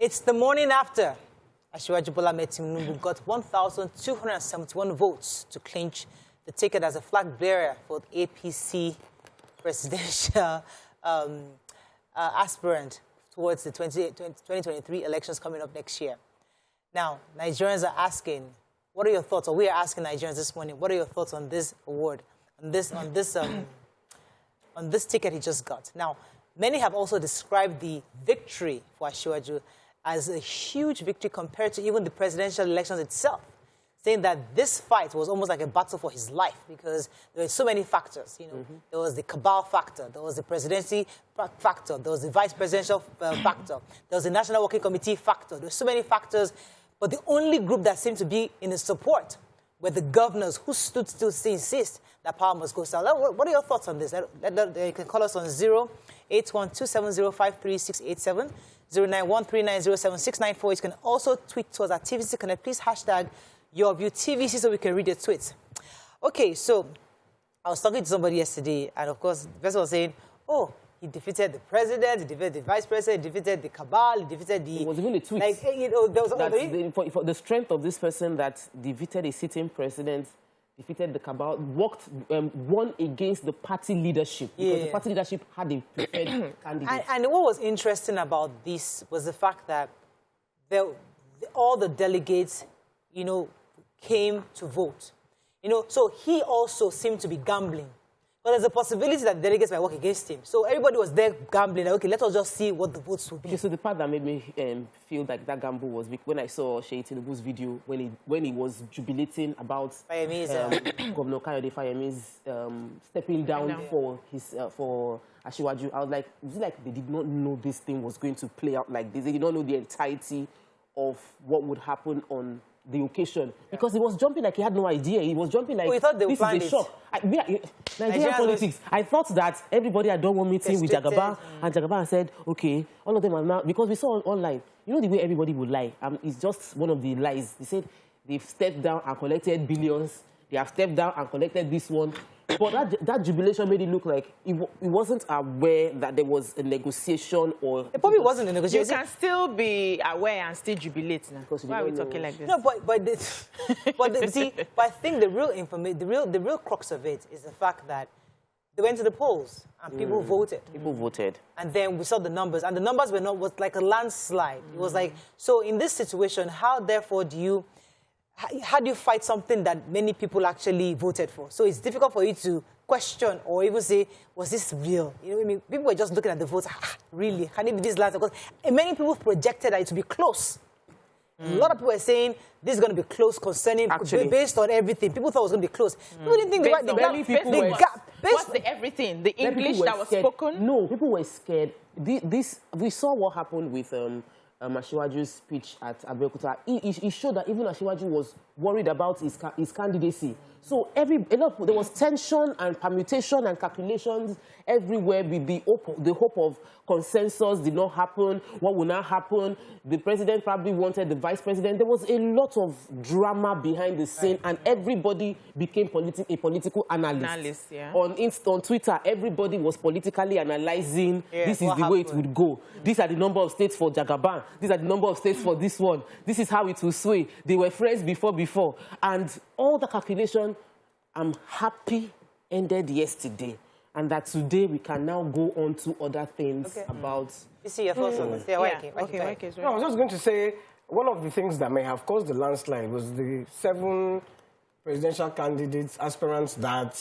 It's the morning after Asiwaju Bola Ahmed Tinubu got 1,271 votes to clinch the ticket as a flag bearer for the APC presidential aspirant towards the 2023 elections coming up next year. Now, Nigerians are asking, what are your thoughts? Or we are asking Nigerians this morning, what are your thoughts on this award, on this ticket he just got? Now, many have also described the victory for Asiwaju as a huge victory compared to even the presidential elections itself, saying that this fight was almost like a battle for his life because there were so many factors. You know, there was the cabal factor, there was the presidency factor, there was the vice presidential factor, there was the National Working Committee factor. There were so many factors, but the only group that seemed to be in his support were the governors who stood still to insist that power must go south. What are your thoughts on this? You can call us on 08127053687, 09139076694. You can also tweet to us at TVC Connect. Please hashtag YourView TVC so we can read your tweets. Okay, so I was talking to somebody yesterday, and of course, the person was saying, oh, he defeated the president, he defeated the vice president, he defeated the cabal, he defeated the... It was even a tweet. Like, you know, there was for the strength of this person that defeated a sitting president, defeated the cabal, won against the party leadership. Because the party leadership had a preferred candidate. And what was interesting about this was the fact that all the delegates, you know, came to vote. You know, so he also seemed to be gambling. But there's a possibility that the delegates might work against him. So everybody was there gambling. Like, okay, let us just see what the votes will be. Okay, so the part that made me feel like that gamble was when I saw Tinubu's video when he was jubilating about Governor Kayode Fayemi's stepping down for his for Asiwaju. I was like, is it like they did not know this thing was going to play out like this? They did not know the entirety of what would happen on the occasion, because he was jumping like he had no idea. He was jumping like, this is a shock. Nigerian politics. I thought that everybody had done one meeting with Jagaba, and Jagaba said, okay, all of them are now, because we saw online, you know the way everybody would lie. It's just one of the lies. They said they've stepped down and collected billions. They have stepped down and collected this one. But that jubilation made it look like he wasn't aware that there was a negotiation or... It probably wasn't a negotiation. You can still be aware and still jubilate now. Why are we talking like this? No, but I think the real crux of it is the fact that they went to the polls and people voted. People voted. And then we saw the numbers, and the numbers was like a landslide. It was like, so in this situation, how do you fight something that many people actually voted for? So it's difficult for you to question or even say, was this real? You know what I mean? People were just looking at the votes, really? Can it be this last? Because many people projected that it would be close. A lot of people were saying this is going to be close concerning, based on everything. People thought it was going to be close. People didn't think What's the everything? The English that was spoken? No, people were scared. We saw what happened with... Asiwaju's speech at Abeokuta. He showed that even Asiwaju was worried about his candidacy. So there was tension and permutation and calculations everywhere. The hope of consensus did not happen. What will now happen? The president probably wanted the vice president. There was a lot of drama behind the scene, and everybody became a political analyst. On Twitter, everybody was politically analyzing. This is the way it would go. These are the number of states for Jagaban. These are the number of states for this one. This is how it will sway. They were friends before. And all the calculation, I'm happy, ended yesterday. And that today we can now go on to other things about... You see your thoughts on this? No, I was just going to say, one of the things that may have caused the landslide was the 7 presidential candidates, aspirants that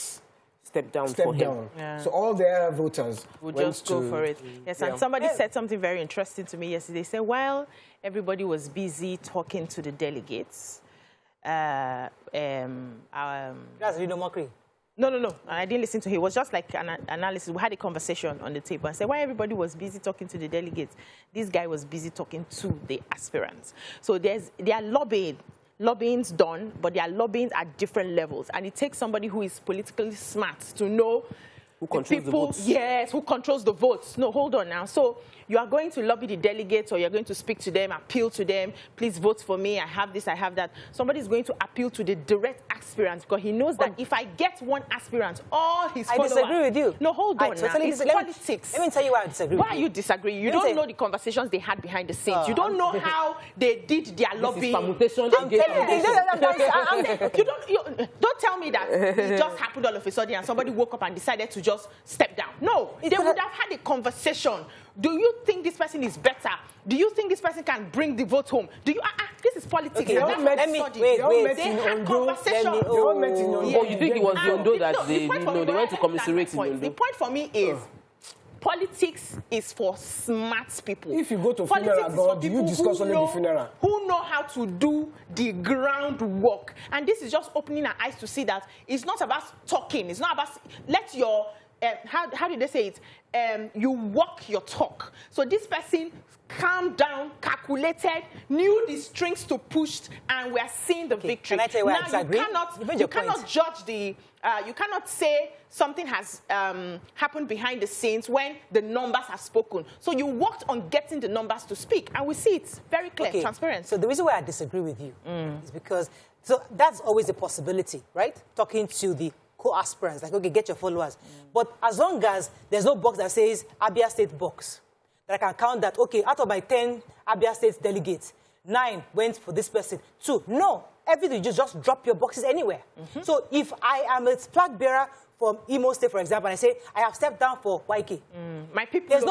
stepped down for him. So all their voters would just go for it. Yes, and somebody said something very interesting to me yesterday. They said, while everybody was busy talking to the delegates, that's Rino Mokri. No. I didn't listen to him. It was just like an analysis. We had a conversation on the table. I said, why everybody was busy talking to the delegates, this guy was busy talking to the aspirants. So they are lobbying's done, but they are lobbying at different levels. And it takes somebody who is politically smart to know who controls the votes. Yes, who controls the votes. No, hold on now. So you are going to lobby the delegates or you're going to speak to them, appeal to them, please vote for me, I have this, I have that. Somebody is going to appeal to the direct aspirants because he knows that if I get one aspirant, all his followers... I disagree with you. No, hold on now. It's politics. Let me tell you why I disagree with you. Why are you disagreeing? You don't know the conversations they had behind the scenes. You don't know how they did their lobbying. Don't tell me that it just happened all of a sudden and somebody woke up and decided to just step down. No, they would have had a conversation. Do you think this person is better? Do you think this person can bring the vote home? Do you? This is politics. Okay, let me wait. They had conversation. Oh, you think it was Yondo that they went to commiserate in Yondo? The point for me is, politics is for smart people. If you go to funeral, do you discuss only the funeral? Who know how to do the groundwork. And this is just opening our eyes to see that it's not about talking. It's not about, let your, how did they say it? You walk your talk. So this person calmed down, calculated, knew the strings to push, and we're seeing the victory. Can I tell you why I disagree? You cannot judge the, you cannot say something has happened behind the scenes when the numbers have spoken. So you worked on getting the numbers to speak, and we see it's very clear, transparent. So the reason why I disagree with you is because, so that's always a possibility, right? Talking to the co-aspirants, like, okay, get your followers. But as long as there's no box that says Abia State box, that I can count that, okay, out of my 10 Abia State delegates, 9 went for this person, 2. No, everything, you just drop your boxes anywhere. So if I am a flag bearer from Imo State, for example, and I say, I have stepped down for YK. My people there's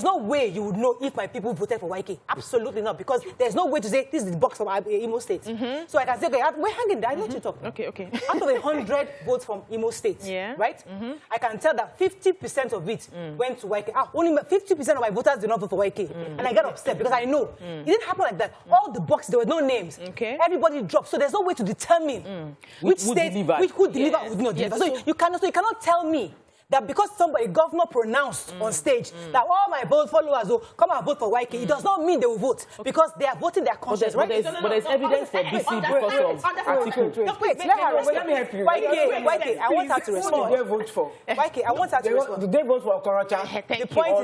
no way you would know if my people voted for YK. Absolutely not, because there's no way to say, this is the box from Imo State. So I can say, okay, we're hanging there, I let you talk. Okay. Out of 100 votes from Imo State, right? I can tell that 50% of it went to YK. Only 50% of my voters did not vote for YK. And I got upset because I know. It didn't happen like that. All the boxes, there were no names. Everybody dropped. So there's no way to determine which state, who delivered, would not deliver. So you cannot tell me that because a governor pronounced on stage that all my followers will come and vote for YK, it does not mean they will vote because they are voting their conscience, right? But there's evidence for BC because of article. Wait, let me help you. YK, I want her to respond. Who did they vote for? YK, I want her to respond. Did they vote for Okorocha? The point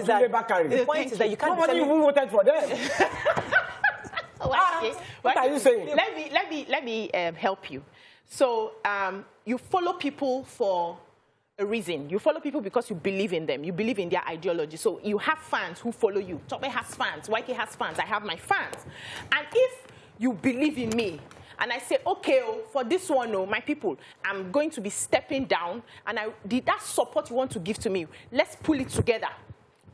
is that you can't. Nobody even voted for them. What are you saying? Let me help you. So you follow people for a reason. You follow people because you believe in them. You believe in their ideology. So you have fans who follow you. Tope has fans. YK has fans. I have my fans. And if you believe in me, and I say, okay, for this one, my people, I'm going to be stepping down, and that support you want to give to me, let's pull it together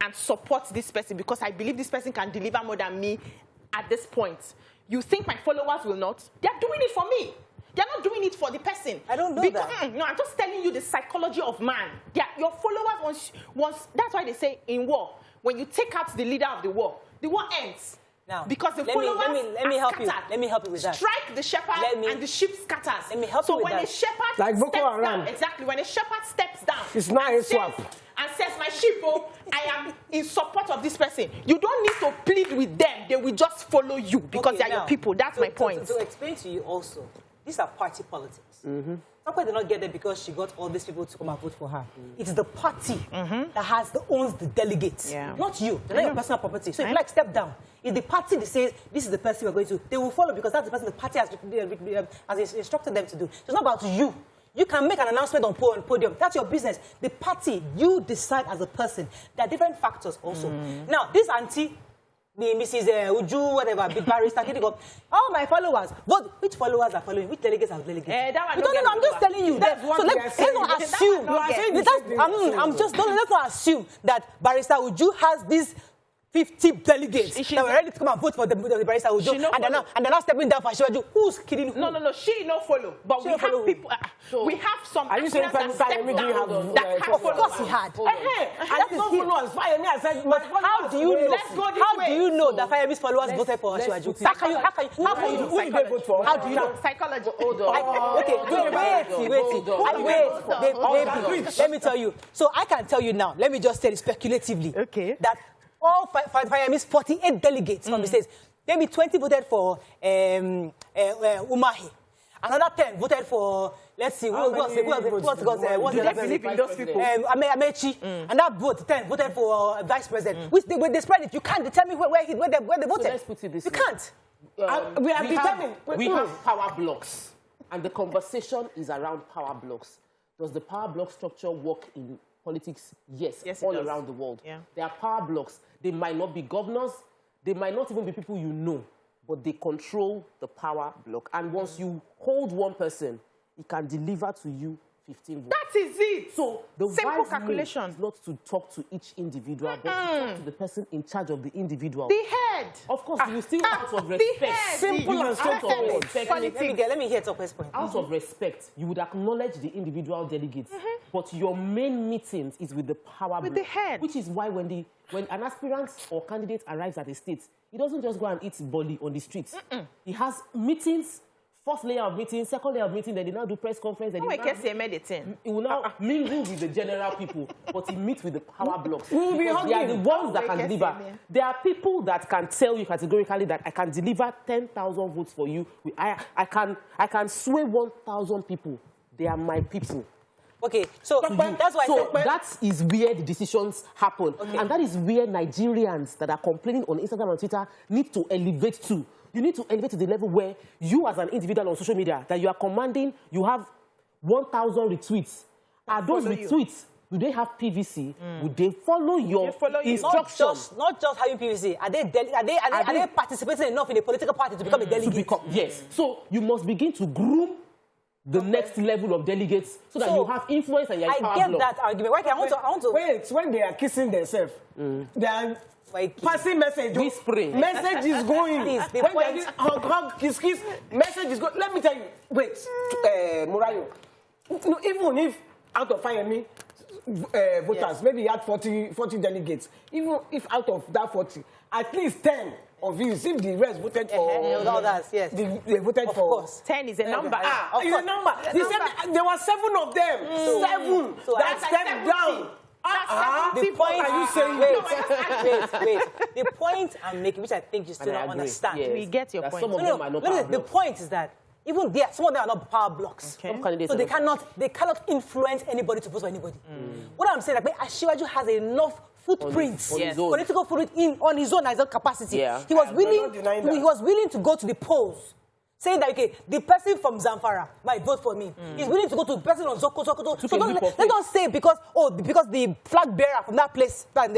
and support this person because I believe this person can deliver more than me at this point. You think my followers will not? They're doing it for me. They're not doing it for the person. I don't know that. No, I'm just telling you the psychology of man. Your followers, once that's why they say in war, when you take out the leader of the war ends. Now, because the followers let me help you. Let me help you with that. Strike the shepherd and the sheep scatters. Let me help you with that. So when a shepherd like Boko steps Haram. down, exactly, when a shepherd steps down, it's not a swap. And says, my sheep, I am in support of this person. You don't need to plead with them. They will just follow you because they are your people. That's my point. To explain to you also, these are party politics. Somebody did not get there because she got all these people to come and vote for her. It's the party that owns the delegates, not you. They're not your personal property. So if you step down, if the party says this is the person we're going to, they will follow because that's the person the party has instructed them to do. So it's not about you. You can make an announcement on podium. That's your business. The party, you decide as a person. There are different factors also. Now, this auntie, the Mrs. Uju, whatever, big barrister, all my followers, vote. Which followers are following? Which delegates are delegates? I'm just telling you. So let's not assume. Let's not assume that Barrister Uju has these 50 delegates that were ready to come and vote for the Barrister Uju, and they're not stepping down for Shiwaju. Who's kidding who? No, she no follow. But we have people. We have some. Are you saying that of course he had. How do you know that Fayemi's followers voted for Shiwaju? How can you? Who did they vote for? How do you know? Psychology. Hold on. Wait. Let me tell you. So I can tell you now. Let me just tell you speculatively. That all Fayemi's 48 delegates from the states, maybe 20 voted for Umahi. Another 10 voted for let's see, what's Do they believe in those people? Amechi, and that vote, 10 voted for vice president. Which they spread it. You can't determine where they voted. So let's put it this you way. can't. We are determined. We have power blocks, and the conversation is around power blocks. Does the power block structure work in politics? Yes, all around the world. Yeah. There are power blocks. They might not be governors. They might not even be people you know, but they control the power block. And once you hold one person, it can deliver to you 15 votes. That is it. So the simple wise calculation move is not to talk to each individual, but to talk to the person in charge of the individual. The head. Of course, you still out of respect. The head. Simple and straightforward. Let me hear Tope's point. Out of respect, you would acknowledge the individual delegates, but your main meetings is with the power With block, the head. which is why when an aspirant or candidate arrives at a state, he doesn't just go and eat boli on the streets. He has meetings. First layer of meeting, second layer of meeting, then they now do press conference. Then he will now mingle with the general people, but he meets with the power blocks. They are the ones that can deliver. There are people that can tell you categorically that I can deliver 10,000 votes for you. I can sway 1,000 people. They are my people. Okay, so that's why that is where the decisions happen. Okay. And that is where Nigerians that are complaining on Instagram and Twitter need to elevate to. You need to elevate to the level where you as an individual on social media, that you are commanding, you have 1,000 retweets. Are those retweets, do they have PVC? Would they follow your instructions? Not just having PVC. Are they participating enough in a political party to become a delegate? Yes. So you must begin to groom the next level of delegates so that you have influence and you have power I get that argument. Wait, I want to... Wait, when they are kissing themselves, they are passing message. Whispering. Message is going. When they hug, kiss, message is going. Let me tell you. Wait, Murayo. No, even if out of Fayemi voters, maybe he had 40 delegates. Even if out of that 40, at least 10 of you, if the rest voted for others, yes. They voted of for. Course. 10 is a number. It's a number. There were 7 of them. 7. So that stepped down. The point are you saying? Wait. The point I'm making, which I think you still don't understand. Yes. We get your point. Some of them are not power blocks. The point is that even there, some of them are not power blocks. Okay. So they cannot influence anybody to vote for anybody. What I'm saying, like, Asiwaju has enough footprints, political footprint on his own capacity. Yeah. He was willing to go to the polls, saying that, okay, the person from Zamfara might vote for me. He's willing to go to the person on Sokoto. So let's not say because the flag bearer from that place and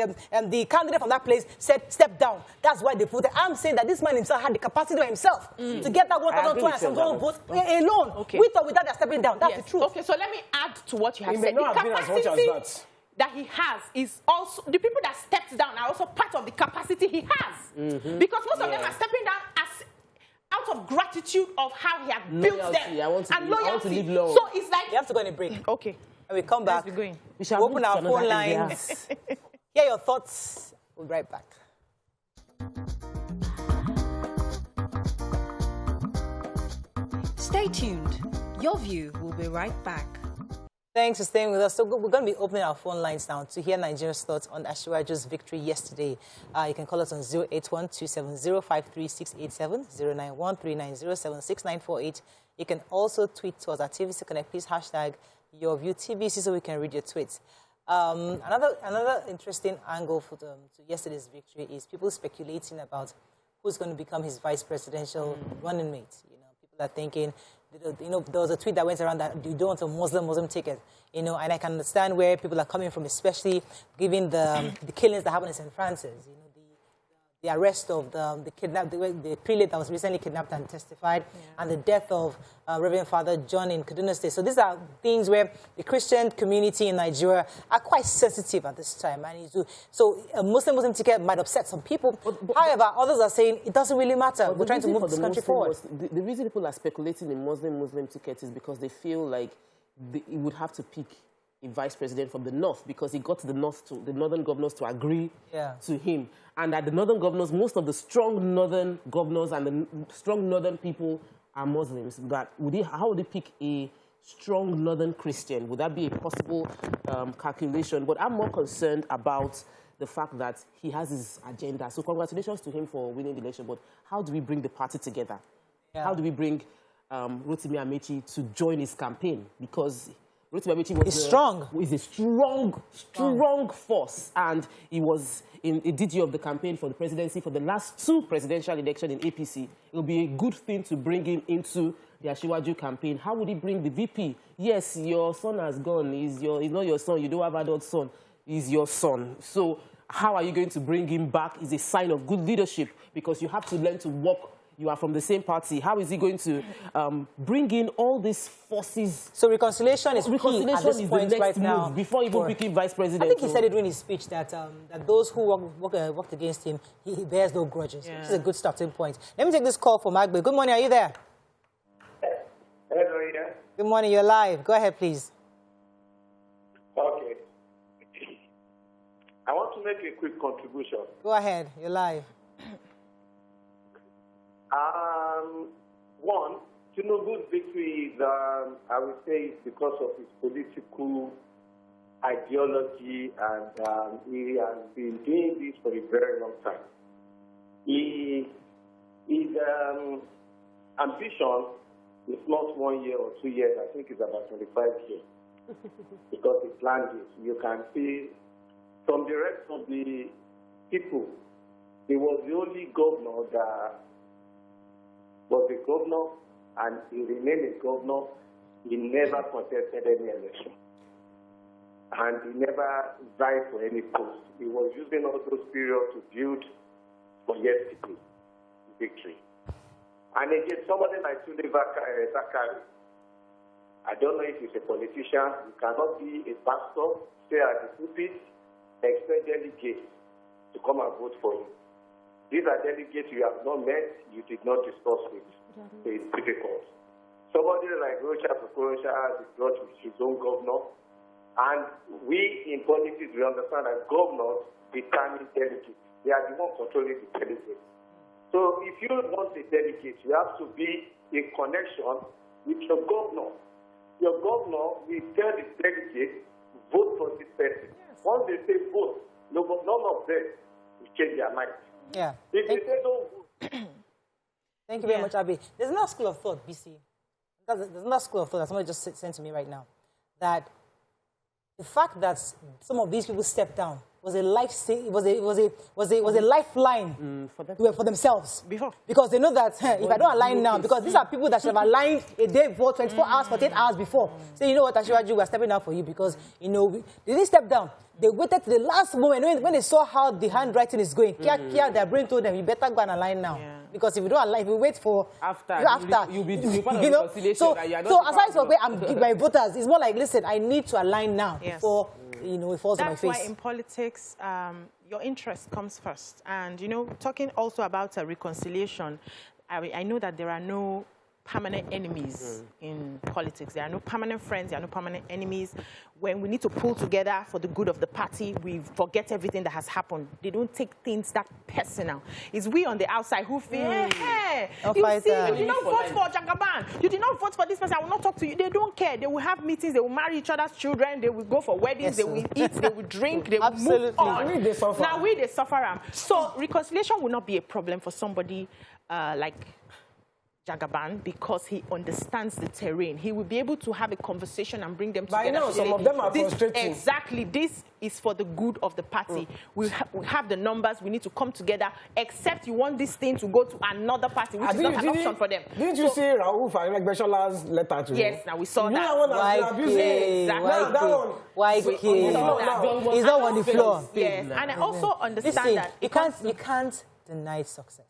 the candidate from that place stepped down. That's why they voted. I'm saying that this man himself had the capacity by himself to get that 1,200 votes alone. Okay. With or without they're stepping down. That's the truth. Okay, so let me add to what you have said. May not have been as much as that he has is also, the people that stepped down are also part of the capacity he has. Because most of them are stepping down out of gratitude of how he had built them. I want to live long. So it's like... You have to go on a break. Okay. And we come back. We open our phone lines. Hear your thoughts. We'll be right back. Stay tuned. Your View will be right back. Thanks for staying with us. So we're going to be opening our phone lines now to hear Nigeria's thoughts on Asiwaju's victory yesterday. You can call us on 081-270-53687, 091-390-76948. You can also tweet to us at TVC Connect. Please hashtag YourViewTVC so we can read your tweets. Another interesting angle to yesterday's victory is people speculating about who's going to become his vice presidential running mate. People are thinking, there was a tweet that went around that you don't want a Muslim ticket, and I can understand where people are coming from, especially given the killings that happened in St. Francis, the arrest of the prelate that was recently kidnapped and testified, and the death of Reverend Father John in Kaduna State. So these are things where the Christian community in Nigeria are quite sensitive at this time. So a Muslim ticket might upset some people. However, others are saying it doesn't really matter. We're trying to move this country forward. The reason people are speculating in Muslim tickets is because they feel like it would have to pick a vice president from the north, because he got the northern governors to agree to him. And that the northern governors, most of the strong northern governors and the strong northern people are Muslims. But how would they pick a strong northern Christian? Would that be a possible calculation? But I'm more concerned about the fact that he has his agenda. So congratulations to him for winning the election. But how do we bring the party together? How do we bring Rotimi Amechi to join his campaign because Rotimi Amechi was a strong force, and he was in a DG of the campaign for the presidency for the last 2 presidential elections in APC. It will be a good thing to bring him into the Asiwaju campaign. How would he bring the VP? Yes, your son has gone. He's not your son. You don't have adult son. He's your son. So how are you going to bring him back? Is a sign of good leadership because you have to learn to work. You are from the same party. How is he going to bring in all these forces? So reconciliation is key at this point right now. Before even becoming vice president. I think he said it during his speech that that those who worked against him, he bears no grudges. Yeah. This is a good starting point. Let me take this call from Agbe. Good morning. Are you there? Hello, yeah. Good morning. You're live. Go ahead, please. Okay. I want to make a quick contribution. Go ahead. You're live. One, Tinubu's victory is, I would say, because of his political ideology, and he has been doing this for a very long time. His ambition is not 1 year or 2 years. I think it's about 25 years because he planned this. You can see from the rest of the people, he was the only governor that was a governor, and he remained a governor. He never contested any election, and he never vied for any post. He was using all those periods to build for yesterday victory. And again, somebody like Tinubu, I don't know if he's a politician. You cannot be a pastor, stay at the pulpit, expect delegates to come and vote for you. These are delegates you have not met, you did not discuss with. So it's difficult. Somebody like Rocha Fukurosha has brought his own governor. And we in politics, we understand that governors determine delegates. They are the ones controlling the delegates. So if you want a delegate, you have to be in connection with your governor. Your governor will tell the delegate, vote for this person. Yes. Once they say vote, none of them will change their mind. Yeah. If they say don't vote. Thank you very much, Abi. There's another school of thought, BC. There's another school of thought that somebody just sent to me right now. That the fact that some of these people stepped down was a lifeline for themselves. Because they know that if I don't align now, because these are people that should have aligned a day before, 24 hours, 48 hours before. So you know what, Asiwaju, we're stepping down for you because, you know, they didn't step down. They waited to the last moment when they saw how the handwriting is going. Their brain told them, you better go and align now. Yeah. Because if you don't align, if you wait for after you'll be part of the conciliation. So aside from where I'm giving my voters, it's more like, listen, I need to align now before it falls on my face. That's why in politics, your interest comes first. And you know, talking also about a reconciliation, I know that there are no permanent enemies in politics. There are no permanent friends, there are no permanent enemies. When we need to pull together for the good of the party, we forget everything that has happened. They don't take things that personal. It's we on the outside who feel, hey, you see, you did not vote for Jagaban. You did not vote for this person. I will not talk to you. They don't care. They will have meetings. They will marry each other's children. They will go for weddings. They will eat. They will drink. They will move on. Now they suffer. So reconciliation will not be a problem for somebody like Jagaban because he understands the terrain. He will be able to have a conversation and bring them together. But I know some of them are frustrating. Exactly. This is for the good of the party. We have the numbers. We need to come together. Except you want this thing to go to another party, which is not an option for them. Didn't you see Raouf Aregbesol's letter to him? Yes, now we saw that. He's not on the floor. Yes, and I also understand that you can't deny success.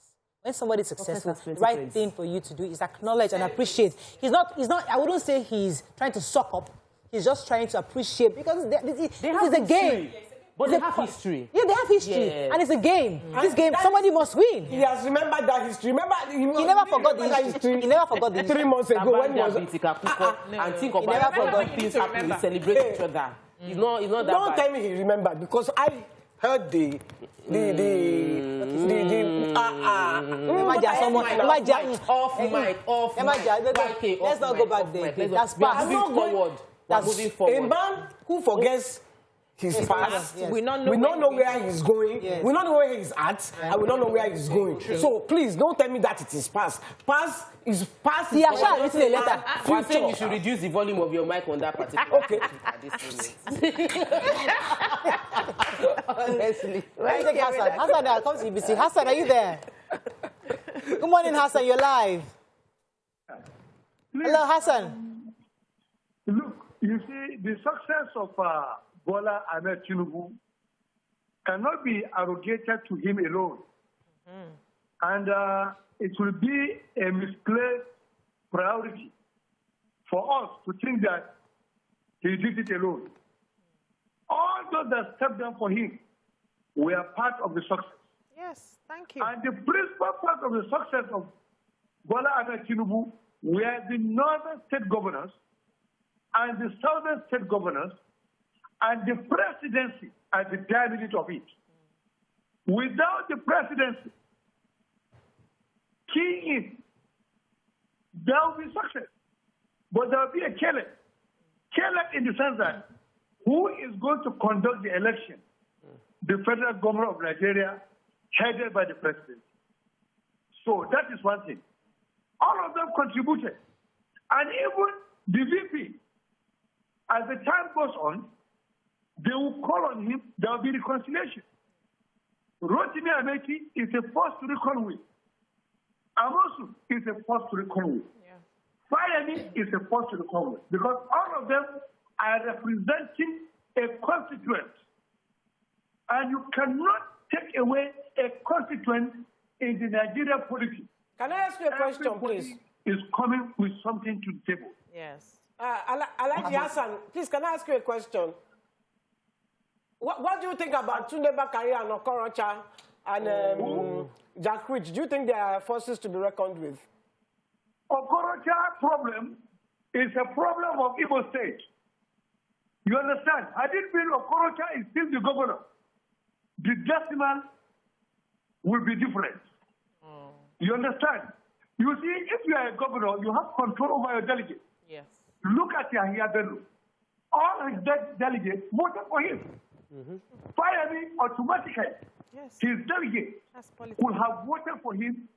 When somebody's successful, the right thing for you to do is acknowledge and appreciate. He's not, I wouldn't say he's trying to suck up. He's just trying to appreciate because this is a game. But they have history. Yeah, they have history. Yeah. And it's a game. This game, somebody must win. He has remembered that history. Remember, he never forgot the history. He never forgot the history. 3 months ago, when he was... and think about how things happen. We celebrate each other. It's not that bad. Don't tell me he remembered, because I heard let's not go back there. That's past. Moving forward. A man who forgets his past. Yes. We don't know where he's going. Yes. We don't know where he's at. And we don't know where he's going. So please don't tell me that it is past. Past is past. Yeah, sure. Written a letter. I'm saying you should reduce the volume of your mic on that particular. Okay. At this moment. Honestly. Let's take Hassan. Hassan, come to EBC. Hassan, are you there? Good morning, Hassan. You're live. Hello, Hassan. Look, you see, the success of Bola Ahmed Tinubu cannot be arrogated to him alone. And it will be a misplaced priority for us to think that he did it alone. All those that stepped down for him were part of the success. Yes, thank you. And the principal part of the success of Bola Ahmed Tinubu were the northern state governors and the southern state governors and the presidency at the diamond of it. Without the presidency, key in, there will be success. But there will be a killer. Killer in the sense that who is going to conduct the election? The federal government of Nigeria, headed by the president. So that is one thing. All of them contributed. And even the VP, as the time goes on, they will call on him, there will be reconciliation. Rotimi Ameki is a force to reckon with. Amosu is a force to reckon with. Fayemi is a force to reckon with. Because all of them are representing a constituent. And you cannot take away a constituent in the Nigerian politics. Can I ask you a question, Everybody please? is coming with something to the table. Yes. Alhaji Hassan, please, can I ask you a question? What do you think about Tunde Bakari and Okorocha and Jack Rich? Do you think they are forces to be reckoned with? Okorocha problem is a problem of Igbo State. You understand? I didn't mean Okorocha is still the governor. The decimal will be different. You understand? You see, if you are a governor, you have control over your delegates. Yes. Look at Yahya Bello. All his delegates voted for him. Fire me automatically. Yes. His delegates That's politics. would have voted for him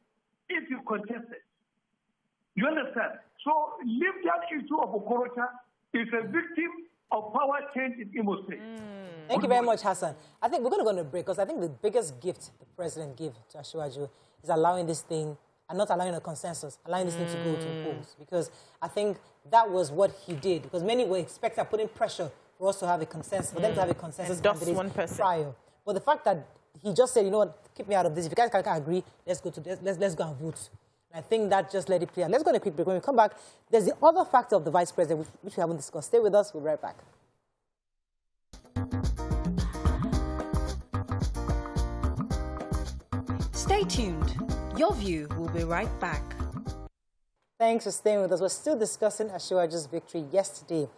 if he contested. You understand? So, leave that issue of Okorocha is a victim of power change in Imo State. Thank you very much, Hassan. I think we're going to go on a break because I think the biggest gift the president gave to Asiwaju is allowing this thing, and not allowing a consensus, allowing this thing to go to polls. Because I think that was what he did. Because many were expecting, putting pressure for us to have a consensus, for them to have a consensus Endorse candidate one person. prior. But the fact that he just said, you know what, keep me out of this. If you guys can't agree, let's go and vote. And I think that just let it play out. Let's go on a quick break. When we come back, there's the other factor of the vice president, which we haven't discussed. Stay with us. We'll be right back. Stay tuned. Your View will be right back. Thanks for staying with us. We're still discussing Asiwaju's victory yesterday.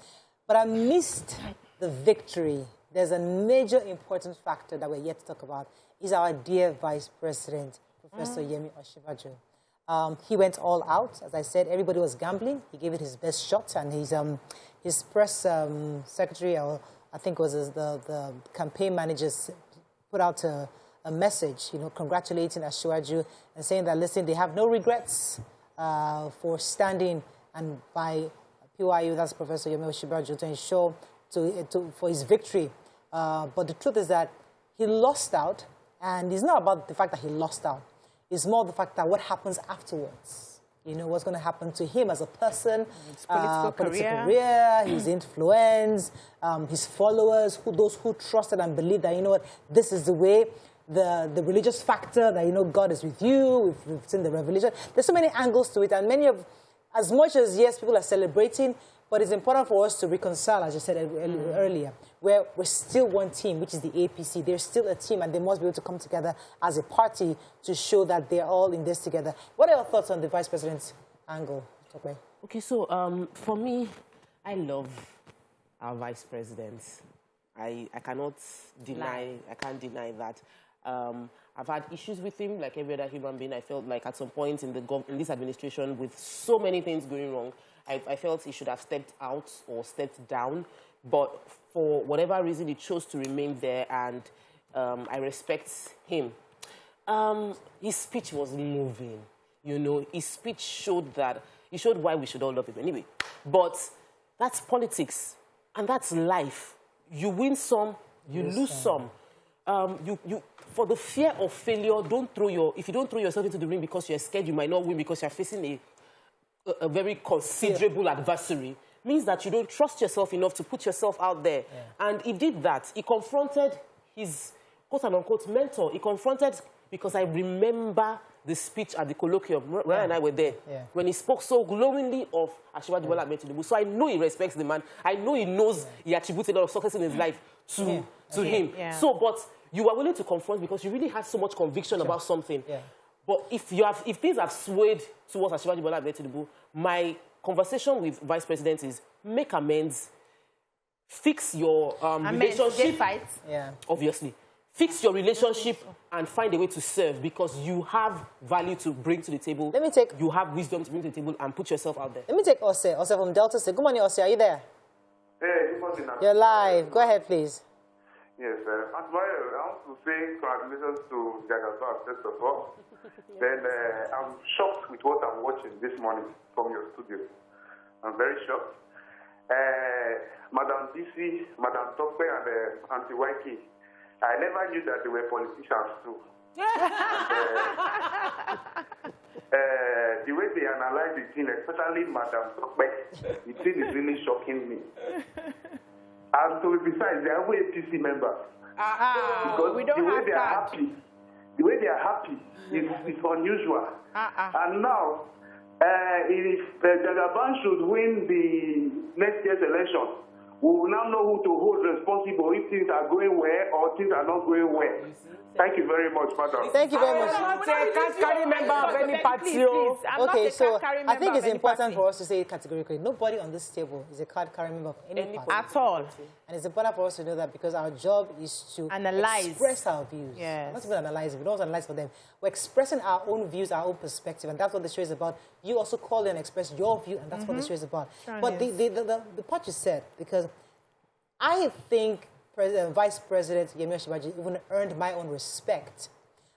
But I missed the victory. There's a major important factor that we're yet to talk about. Is our dear Vice President, Professor Yemi Osinbajo. He went all out. As I said, everybody was gambling. He gave it his best shot. And his press secretary, or I think it was the campaign managers, put out a message, congratulating Asiwaju and saying that, listen, they have no regrets for standing and by PYU, that's Professor Yemi Osinbajo, to ensure for his victory. But the truth is that he lost out, and it's not about the fact that he lost out. It's more the fact that what happens afterwards. What's going to happen to him as a person, his political career, his influence, his followers, those who trusted and believed that, this is the way. The religious factor that, God is with you, we've seen the revelation. There's so many angles to it, and as much as, yes, people are celebrating, but it's important for us to reconcile, as you said earlier, where we're still one team, which is the APC. They're still a team, and they must be able to come together as a party to show that they're all in this together. What are your thoughts on the Vice President's angle? Okay, so for me, I love our Vice President. I cannot deny, I can't deny that. I've had issues with him, like every other human being. I felt like at some point in this administration, with so many things going wrong, I felt he should have stepped out or stepped down. But for whatever reason, he chose to remain there, and I respect him. His speech was moving. You know, his speech showed why we should all love him anyway. But that's politics, and that's life. You win some, you lose some. For the fear of failure, if you don't throw yourself into the ring because you're scared you might not win because you're facing a very considerable adversary, means that you don't trust yourself enough to put yourself out there. Yeah. And he did that. He confronted his quote-unquote mentor. He confronted, because I remember the speech at the colloquium, Ryan and I were there, when he spoke so glowingly of Asiwaju Bola Ahmed Tinubu. So I know he respects the man. I know he knows he achieved a lot of success in his life to him. Yeah. So, but you are willing to confront because you really had so much conviction about something. Yeah. But if things have swayed towards Asiwaju Bola Ahmed Tinubu, my conversation with Vice President is make amends, fix your relationship. Obviously. Fix your relationship and find a way to serve, because you have value to bring to the table. You have wisdom to bring to the table, and put yourself out there. Let me take Ose from Delta State. Good morning, Ose. Are you there? Hey, good morning. You're live. Go ahead, please. Yes, I want to say congratulations to Jagaba, first of all. Then I'm shocked with what I'm watching this morning from your studio. I'm very shocked. Madam DC, Madam Tokpe, and Auntie Waiki, I never knew that they were politicians too. The way they analyze the thing, especially Madam Tokpe, the thing is really shocking me. And to be precise, they are APC members. Because we don't the way have they are happy, is unusual. And now, if Jagaban should win the next year's election, we will now know who to hold responsible if things are going well or things are not going well. Thank you very much, madam. Thank you very much. I'm not a category member of any party. Okay, so I think it's important for us to say categorically, nobody on this table is a card-carrying member of any party. At all. And it's important for us to know that, because our job is to express our views. Yes. Not even analyze it. We don't analyze for them. We're expressing our own views, our own perspective, and that's what the show is about. You also call in and express your view, and that's what the show is about. Sure. But the part you said, because I think Vice President Yemi Osinbajo even earned my own respect.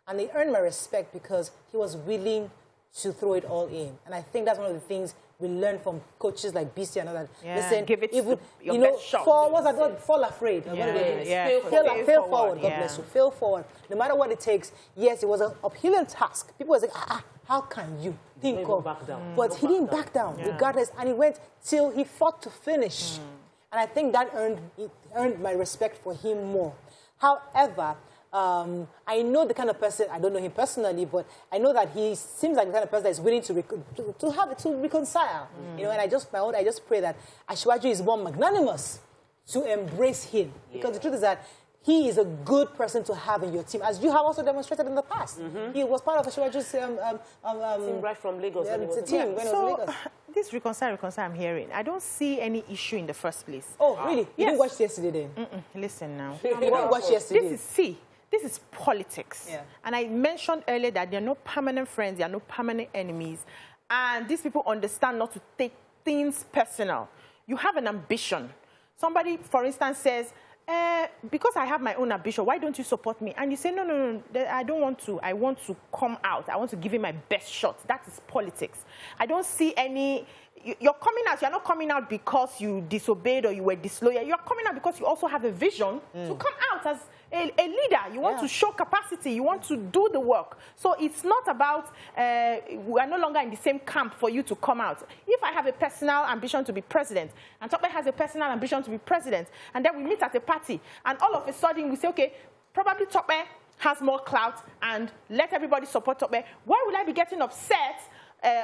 And he earned my respect because he was willing to throw it all in. And I think that's one of the things we learn from coaches like BC and all that. Yeah, listen, give it even, your best shot. Fall afraid. Fail forward. God bless you. Fail forward. No matter what it takes. Yes, it was an uphill task. People were saying, how can you think of? Back down. But he didn't back down, regardless. And he went till he fought to finish. And I think that earned my respect for him more. However, I know the kind of person, I don't know him personally, but I know that he seems like the kind of person that is willing to reconcile. You know, and I just pray that Asiwaju is more magnanimous to embrace him. Because the truth is that he is a good person to have in your team, as you have also demonstrated in the past. He was part of Asiwaju's team right from Lagos. Team when it was Lagos. This reconcile I'm hearing, I don't see any issue in the first place. Oh, really? You didn't watch yesterday then? Listen now. You didn't watch yesterday? This is politics. Yeah. And I mentioned earlier that there are no permanent friends, there are no permanent enemies. And these people understand not to take things personal. You have an ambition. Somebody, for instance, says, because I have my own ambition, why don't you support me? And you say, no, I don't want to. I want to come out. I want to give him my best shot. That is politics. I don't see any... You're coming out. You're not coming out because you disobeyed or you were disloyal. You're coming out because you also have a vision to come out as a leader. You want to show capacity. You want to do the work. So it's not about we are no longer in the same camp for you to come out. If I have a personal ambition to be president, and Tokpe has a personal ambition to be president, and then we meet at a party, and all of a sudden we say, okay, probably Tokpe has more clout, and let everybody support Tokpe. Why would I be getting upset?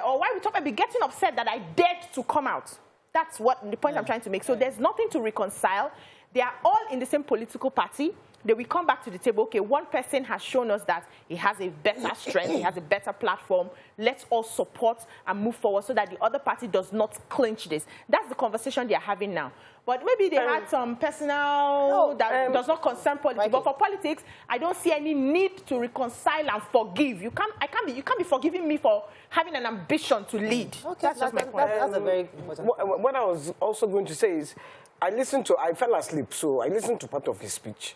Or why would Tokpe be getting upset that I dared to come out? That's what the point I'm trying to make. So there's nothing to reconcile. They are all in the same political party. They will come back to the table. Okay, one person has shown us that he has a better strength, he has a better platform. Let's all support and move forward so that the other party does not clinch this. That's the conversation they are having now. But maybe they had some personal that does not concern politics. But for politics, I don't see any need to reconcile and forgive. You can't be forgiving me for having an ambition to lead. Okay, that's just my point. That's a very important point. What I was also going to say is, I fell asleep, so I listened to part of his speech.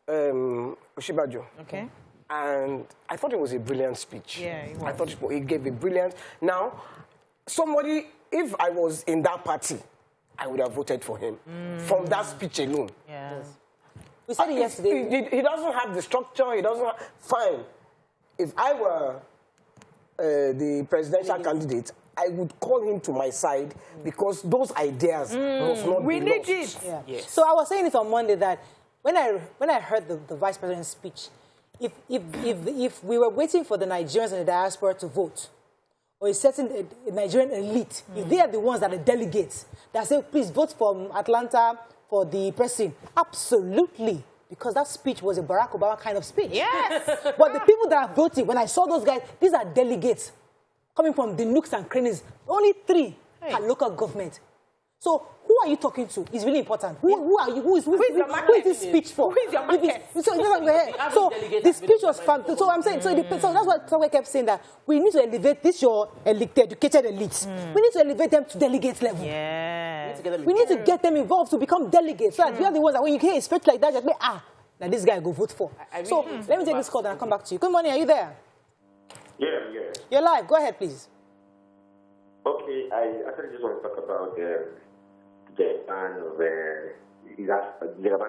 Oshibajo. Okay. And I thought it was a brilliant speech. Yeah, it was. I thought he gave a brilliant. Now, somebody, if I was in that party, I would have voted for him from that speech alone. Yes. We said it yesterday. He doesn't have the structure. He doesn't have. Fine. If I were the presidential candidate, I would call him to my side because those ideas must not be lost. We need it. Yeah. Yes. So I was saying it on Monday that when I heard the vice president's speech, if we were waiting for the Nigerians in the diaspora to vote, or a certain Nigerian elite, if they are the ones that are delegates, that say, please vote for Atlanta for the president, absolutely. Because that speech was a Barack Obama kind of speech. Yes. But the people that are voting, when I saw those guys, these are delegates coming from the nooks and crannies. Only 3 are local government. So who are you talking to? It's really important. Who are you? Who is this speech for? Who is your market? So the speech was fun. So I'm saying, so that's why I kept saying that we need to elevate this your educated elites. We need to elevate them to delegate level. Yeah. We need to get them involved to become delegates. So that you are the ones that when you hear a speech like that, you're like, now this guy go vote for. So let me take this call and I'll come back to you. Good morning. Are you there? Yeah. You're live. Go ahead, please. Okay, I actually just want to talk about the ban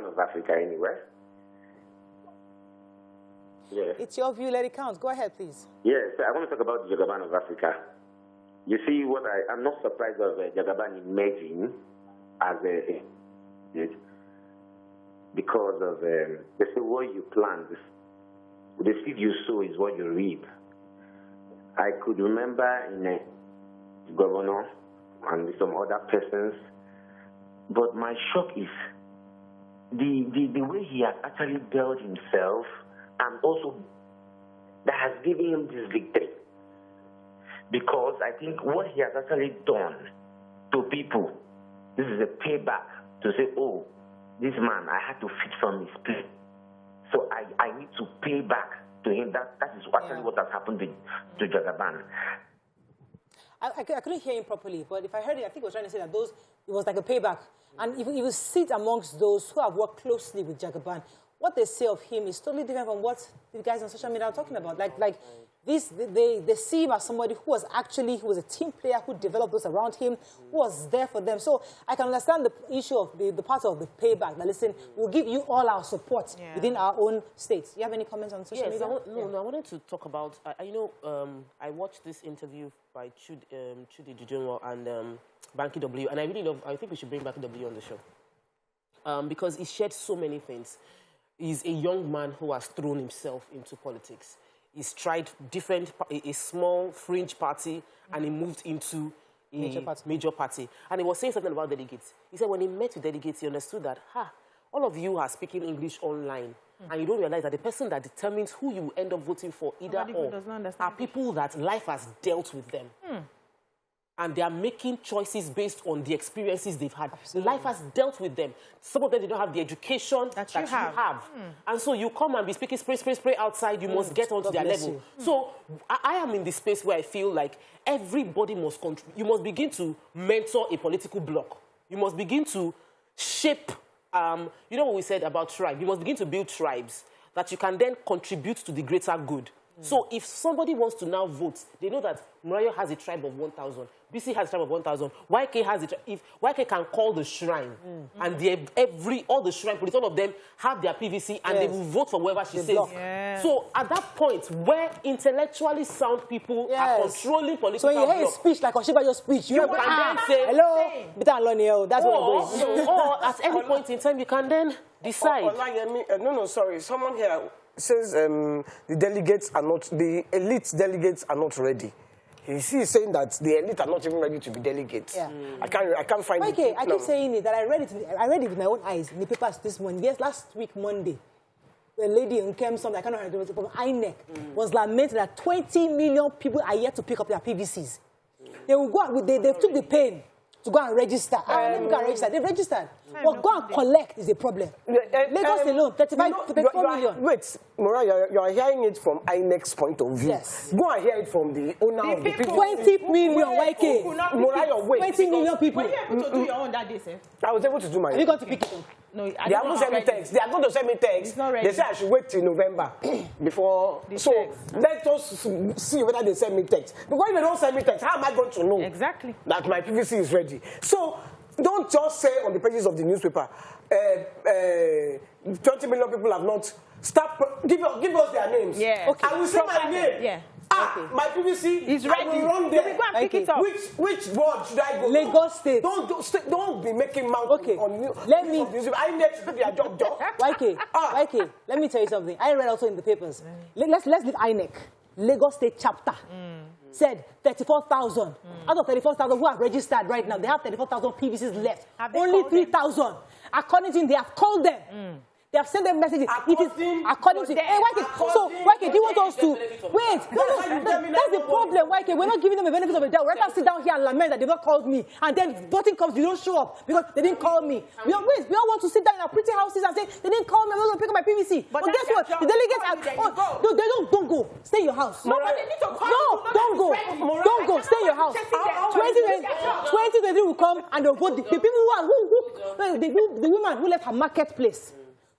of Africa anyway. Yes. It's your view. Let it count. Go ahead, please. Yes, I want to talk about the Jagaban of Africa. You see, I'm not surprised of Jagaban emerging as because of they say what you plant, the seed you sow is what you reap. I could remember in a governor and some other persons, but my shock is the way he has actually built himself, and also that has given him this victory. Because I think what he has actually done to people, this is a payback to say, oh, this man, I had to feed from his plate. So I need to pay back to him. That is actually what has happened to Jagaban. I couldn't hear him properly, but if I heard it, I think he was trying to say that it was like a payback. And if you sit amongst those who have worked closely with Jagaban, what they say of him is totally different from what the guys on social media are talking about. They see him as somebody who was a team player, who developed those around him, who was there for them. So I can understand the issue of the part of the payback. That listen, we'll give you all our support within our own states. Do you have any comments on social media? I wanted to talk about, I watched this interview by Chudi Dujunwa and Banky W, and I think we should bring Banky W on the show. Because he shared so many things. He's a young man who has thrown himself into politics. He's tried a small fringe party, and he moved into a major party. And he was saying something about delegates. He said when he met with delegates, he understood that, all of you are speaking English online, and you don't realize that the person that determines who you end up voting for, either or, are people that life has dealt with them. And they are making choices based on the experiences they've had. Absolutely. Life has dealt with them. Some of them, they don't have the education that you have. And so you come and be speaking spray outside, you must get onto their level. So I am in the space where I feel like everybody must contribute. You must begin to mentor a political bloc. You must begin to shape, you know what we said about tribe? You must begin to build tribes that you can then contribute to the greater good. So if somebody wants to now vote, they know that Murayo has a tribe of 1,000. BC has a tribe of 1,000. YK has a tribe. If YK can call the shrine, and all the shrine police, all of them have their PVC, and they will vote for whoever she says. So at that point, where intellectually sound people are controlling political So when you hear a speech like Oshibajo's speech, you can then say, hello, that's what we're going. Or at any point in time, you can then decide. Someone here says the elite delegates are not ready. He's saying that the elite are not even ready to be delegates. I can't find it. Okay, I keep saying it, that I read it with my own eyes in the papers this morning. Yes, last week, Monday, the lady in Kemsom, I can't remember, from INEC, was lamenting that 20 million people are yet to pick up their PVCs. They will go out, they took the pain to go and register. Let me go and register. They've registered. But go and collect is a problem. Lagos alone, 34 million. Wait, Mora, you are hearing it from INEC's point of view. Yes. Go and hear it from the owner of the people. 20 million, YK. Mora, wait. 20 million people. Were you able to do your own that day, sir? I was able to do my Are you going to pick it up? No, They are going to send me text. They are going to send me text. It's not ready. They say I should wait till November before. So let us see whether they send me text. Because if they don't send me text, how am I going to know Exactly. that my PVC is ready? So don't just say on the pages of the newspaper, 20 million people have not. Give us their names. Yeah. Okay. I will say my name. Yeah. My PVC It's I ready. will run So there. we go and pick it up. Which ward should I go? Lagos State. Don't be making mouth Okay. on you. Let me- I need to do their job. YK, let me tell you something. I read also in the papers. Let's leave INEC. Lagos State chapter said 34,000. Out of 34,000 who have registered right now, they have 34,000 PVCs left. Have they Only called them? 3,000. According to him, they have called them. They have sent them messages. According to YK, do you want us to wait? That's the problem. YK, we're not giving them a benefit of a doubt. Right now, sit down here and lament that they've not called me, and then voting comes, you don't show up because they didn't call me. We all want to sit down in our pretty houses and say they didn't call me. I'm not going to pick up my PVC. But guess what? The delegates are. No, they don't go. Stay in your house. No, but they need to call No, you. don't go. Don't go. Stay in your house. 2023 will come and they'll vote. The people the woman who left her marketplace.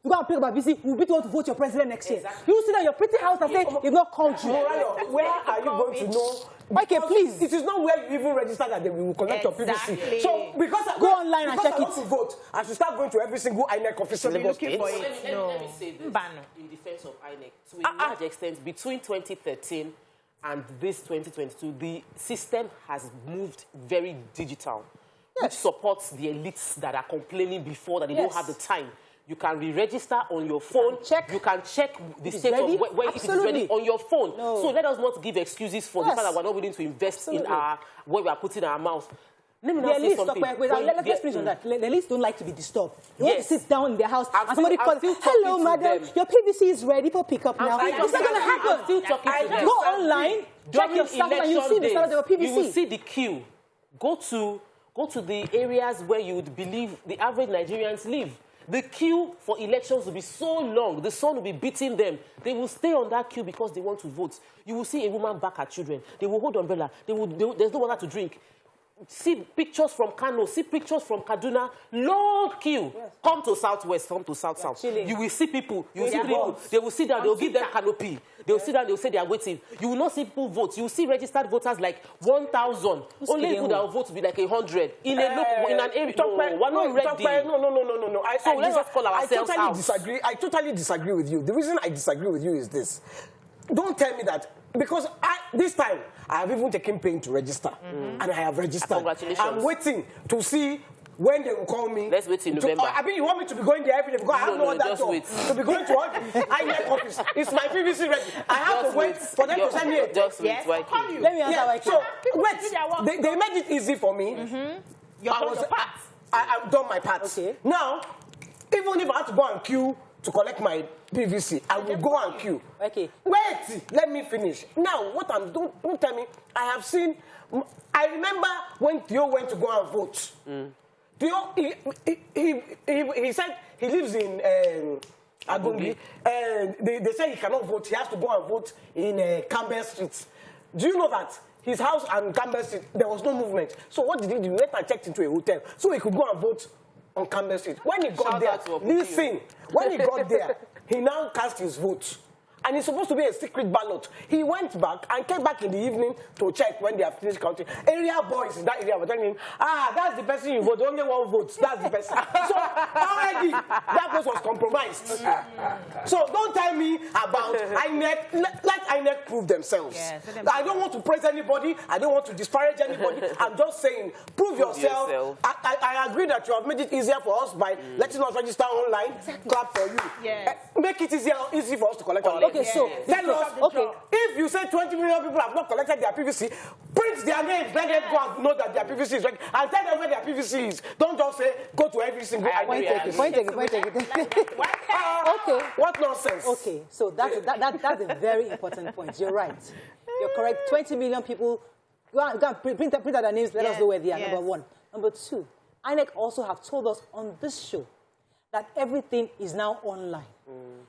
You go and pick up a VC, you'll be able to vote your president next year. You sit in your pretty house and say, they've not called you. Where are you going to know? Okay, please. It is not where you even register that they will collect your PVC. So, Go online and check I want to vote, I should start going to every single INEC office in Lagos State. Let me say this in defense of INEC. To a large extent, between 2013 and this 2022, the system has moved very digital, which supports the elites that are complaining before that they don't have the time. You can re-register on your phone. You can check the state of where it is ready on your phone. So let us not give excuses for the fact that we're not willing to invest in where we are putting our mouth. Let me not say something. Let's finish on that. The elites don't like to be disturbed. They want to sit down in their house and somebody calls, hello, madam, your PVC is ready for pickup now. It's not going to happen. Go online, check your status, and you'll see the status of your PVC. You will see the queue. Go to the areas where you would believe the average Nigerians live. The queue for elections will be so long. The sun will be beating them. They will stay on that queue because they want to vote. You will see a woman back her children. They will hold umbrella. There's no water to drink. See pictures from Kano. See pictures from Kaduna. Long queue. Yes. Come to Southwest. Come to South. Chilling. You will see people. You will see people. They will sit down. They will give them canopy. They will sit down. They will say they are waiting. You will not see people vote. You will see registered voters like 1,000. Only people that will vote will be like 100 in an area. We're not ready. No. So let's just call ourselves out. I totally disagree with you. The reason I disagree with you is this. Don't tell me that. Because this time, I have even taken pain to register. And I have registered. Congratulations. I'm waiting to see when they will call me. Let's wait in November. I mean, you want me to be going there every day? Because I have no other job. Wait. To be going to what? INEC office. It's my PVC ready. I have to wait for them to send me a Just wait. Yes, call you. Let me answer So, wait. They made it easy for me. I've done my part. Okay. Now, even if I have to go and queue to collect my PVC, I will go and queue. Okay. Wait, let me finish. Now, don't tell me. I have seen. I remember when Theo went to go and vote. Theo, he said he lives in Agumbi, and they said he cannot vote. He has to go and vote in Campbell Street. Do you know that? His house and Campbell Street, there was no movement. So what did he do? He went and checked into a hotel so he could go and vote on Campbell Street. When he got there, listen, when he got there, he now cast his vote. And it's supposed to be a secret ballot. He went back and came back in the evening to check when they have finished counting. Area boys in that area were telling him, that's the person you vote, only one vote, that's the person. So already, that place was compromised. So don't tell me about INEC. Let INEC prove themselves. Yeah, I don't want to praise anybody. I don't want to disparage anybody. I'm just saying, prove yourself. I agree that you have made it easier for us by letting us register online. Exactly. Clap for you. Yes. Make it easy for us to collect our Okay, so tell us, if you say 20 million people have not collected their PVC, print their names, let them go and know that their PVC is ready, and tell them where their PVC is. Don't just say, go to every single Point take it. Okay. What nonsense? Okay, so that's a very important point. You're right. You're correct. 20 million people, go and print out their names, let us know where they are, number one. Number two, INEC also have told us on this show that everything is now online.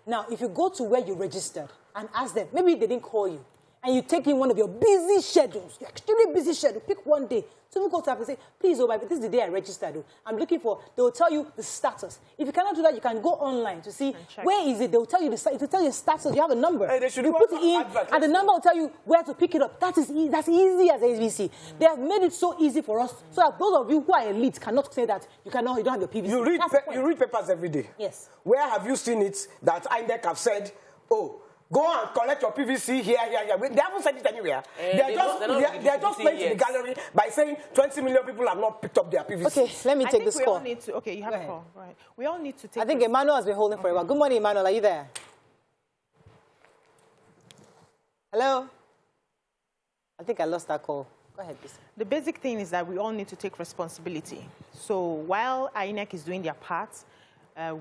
Now, if you go to where you registered and ask them, maybe they didn't call you, and you take in one of your busy schedules, your extremely busy schedule, pick one day, so you go to and say, please, oh, this is the day I registered. I'm looking for, they will tell you the status. If you cannot do that, you can go online to see where is it. They will tell you the status. If they tell you the status, you have a number. Hey, they should you put it in, and the number will tell you where to pick it up. That's easy as ABC. They have made it so easy for us, so that those of you who are elite cannot say that you don't have your PVC. You read papers every day. Yes. Where have you seen it that INEC have said, oh, go and collect your PVC here. They haven't said it anywhere. They're just playing to the gallery by saying 20 million people have not picked up their PVC. Okay, let me take this call. Okay, you have a call. Right. We all need to take I think Emmanuel has been holding for a while. Good morning, Emmanuel. Are you there? Hello? I think I lost that call. Go ahead, please. The basic thing is that we all need to take responsibility. So while INEC is doing their part,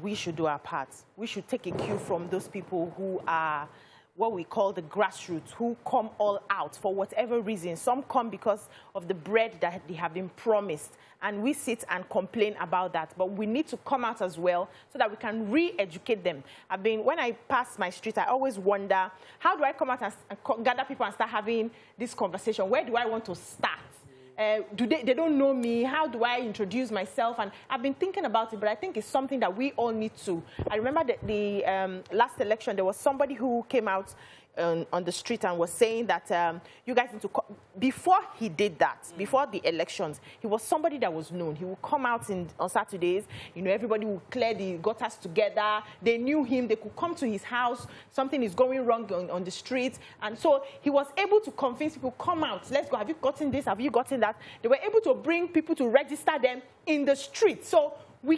we should do our part. We should take a cue from those people who are what we call the grassroots, who come all out for whatever reason. Some come because of the bread that they have been promised, and we sit and complain about that. But we need to come out as well so that we can re-educate them. When I pass my street, I always wonder, how do I come out and gather people and start having this conversation? Where do I want to start? They don't know me. How do I introduce myself? And I've been thinking about it, but I think it's something that we all need to. I remember that the last election, there was somebody who came out on the street and was saying that you guys need to... Before he did that, before the elections, he was somebody that was known. He would come out on Saturdays. You know, everybody would clear the gutters together. They knew him. They could come to his house. Something is going wrong on the street. And so he was able to convince people, come out. Let's go. Have you gotten this? Have you gotten that? They were able to bring people to register them in the street. So we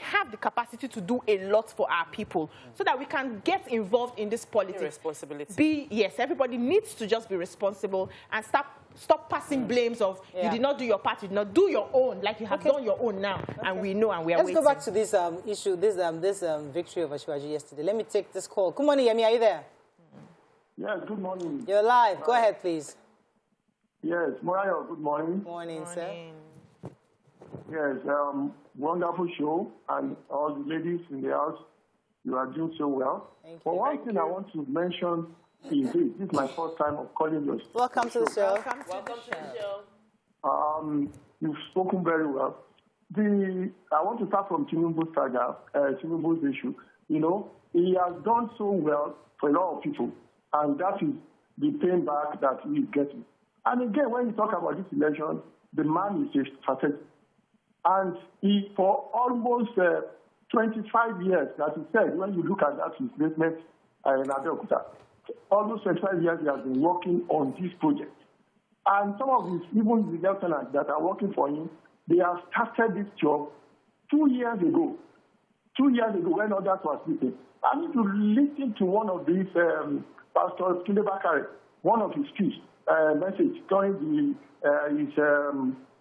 have the capacity to do a lot for our people so that we can get involved in this politics. Responsibility. Yes, everybody needs to just be responsible and stop passing blames of you did not do your part, you did not do your own, like you have done your own now, and we know and we are waiting. Let's go back to this issue, this victory of Asiwaju yesterday. Let me take this call. Good morning, Yemi, are you there? Yes, good morning. You're live. Go ahead, please. Yes, Morayo, good morning. Morning, sir. Yes, wonderful show, and all the ladies in the house, you are doing so well. Thank you. But one thing I want to mention is this is my first time of calling you. Welcome to the show. Welcome to the show. You've spoken very well. I want to start from Tinubu's saga, Tinubu's issue. You know, he has done so well for a lot of people, and that is the payback that he is getting. And again, when you talk about this election, the man is a facet. And he, for almost 25 years, that he said, when you look at that his statement in Abeokuta, almost 25 years he has been working on this project. And some of his, even the lieutenants that are working for him, they have started this job 2 years ago. 2 years ago when others were sleeping. I need to listen to one of these, Pastor Tunde Bakare, one of his speech, message during his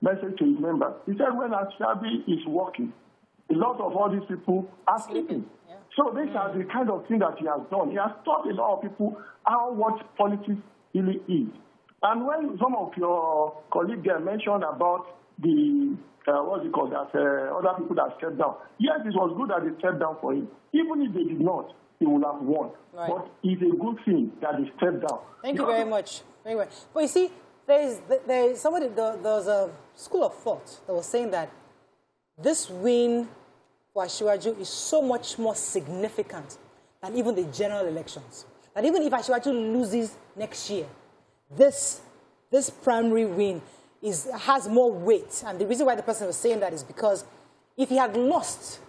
message to his members. He said when Ashabi is working, a lot of all these people are sleeping. Yeah. So these are the kind of thing that he has done. He has taught a lot of people what politics really is. And when some of your colleagues there mentioned about the, what's it called, that other people that stepped down. Yes, it was good that they stepped down for him. Even if they did not, he would have won. Right. But it's a good thing that they stepped down. Thank you very much. Very much. But you see, there was a school of thought that was saying that this win for Asiwaju is so much more significant than even the general elections. That even if Asiwaju loses next year, this primary win has more weight. And the reason why the person was saying that is because if he had lost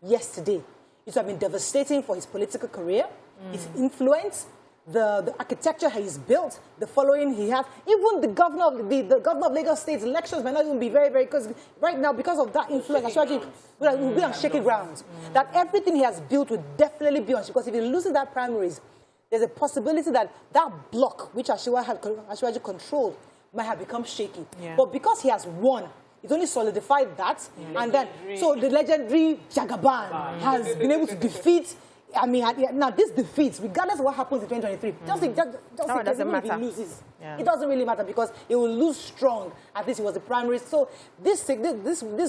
yesterday, it would have been devastating for his political career, his influence, the architecture he's built, the following he has. Even the governor of Lagos State's elections might not even be very, very, because right now, because of that influence, Asiwaju will be on shaky ground. That everything he has built will definitely be on shaky, because if he loses that primaries, there's a possibility that that block, which Asiwaju controlled, might have become shaky. Yeah. But because he has won, it's only solidified that, and then, so the legendary Jagaban has been able to defeat I mean, now this defeat, regardless of what happens in 2023, just it doesn't matter. if he loses. Yeah. It doesn't really matter because he will lose strong. At least it was the primary. So this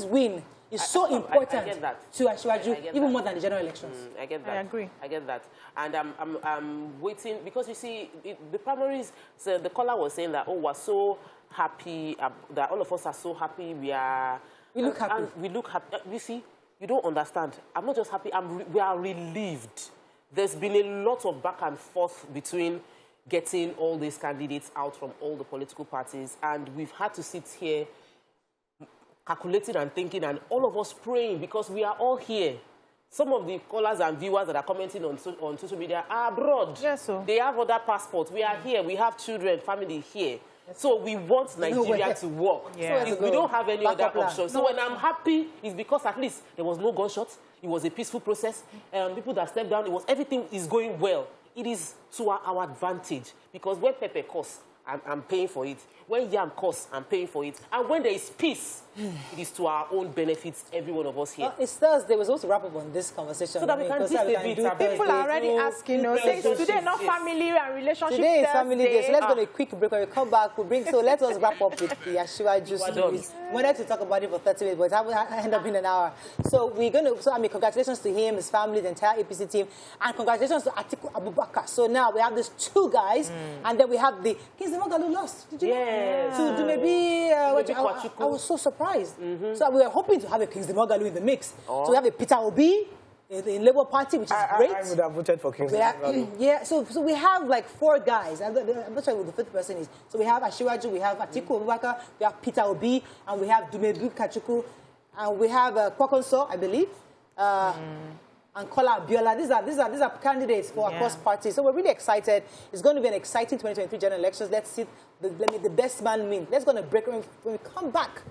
win is so important to Asiwaju, even more than the general elections. I get that. I agree. I get that. And I'm waiting because you see, the primaries, so the caller was saying that, we're so happy, that all of us are so happy. We look happy. We look happy. You see, you don't understand. I'm not just happy. We are relieved. There's been a lot of back and forth between getting all these candidates out from all the political parties, and we've had to sit here calculating and thinking, and all of us praying because we are all here. Some of the callers and viewers that are commenting on social media are abroad. Yes, so. They have other passports. We are here. We have children, family here. So we want Nigeria to work. Yeah. So we don't have any other option. So when I'm happy, it's because at least there was no gunshots. It was a peaceful process. People that stepped down, everything is going well. It is to our advantage because when pepper costs, I'm paying for it. When yam costs, I'm paying for it. And when there is peace, it is to our own benefits, every one of us here. It's Thursday. We're supposed to wrap up on this conversation. So that we can gist a bit. People are already asking, saying today not family and relationship. Today is family day, so let's go to a quick break. When we come back, so let us wrap up with the Asiwaju series. We wanted to talk about it for 30 minutes, but it ended up being an hour. So congratulations to him, his family, the entire APC team, and congratulations to Atiku Abubakar. So now we have these two guys, and then we have the Kingsley Moghalu lost. Did you know? So maybe I was so surprised. So we were hoping to have a Kingsley Moghalu in the mix. So we have a Peter Obi in Labour Party, which is great. I would have voted for Kingsley Moghalu. Yeah, so we have like 4 guys. I'm not sure who the 5th person is. So we have Asiwaju, we have Atiku Abubakar, we have Peter Obi, and we have Dumebi Kachukwu, and we have Kwakonso, I believe, and Kola Abiola. These are candidates for across parties. So we're really excited. It's going to be an exciting 2023 general elections. Let's see the best man win. Let's go on a break. When we come back,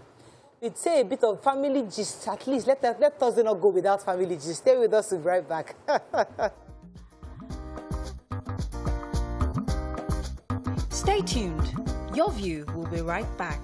we'd say a bit of family gist. At least let Thursday not go without family gist. Stay with us. We'll be right back. Stay tuned. Your View will be right back.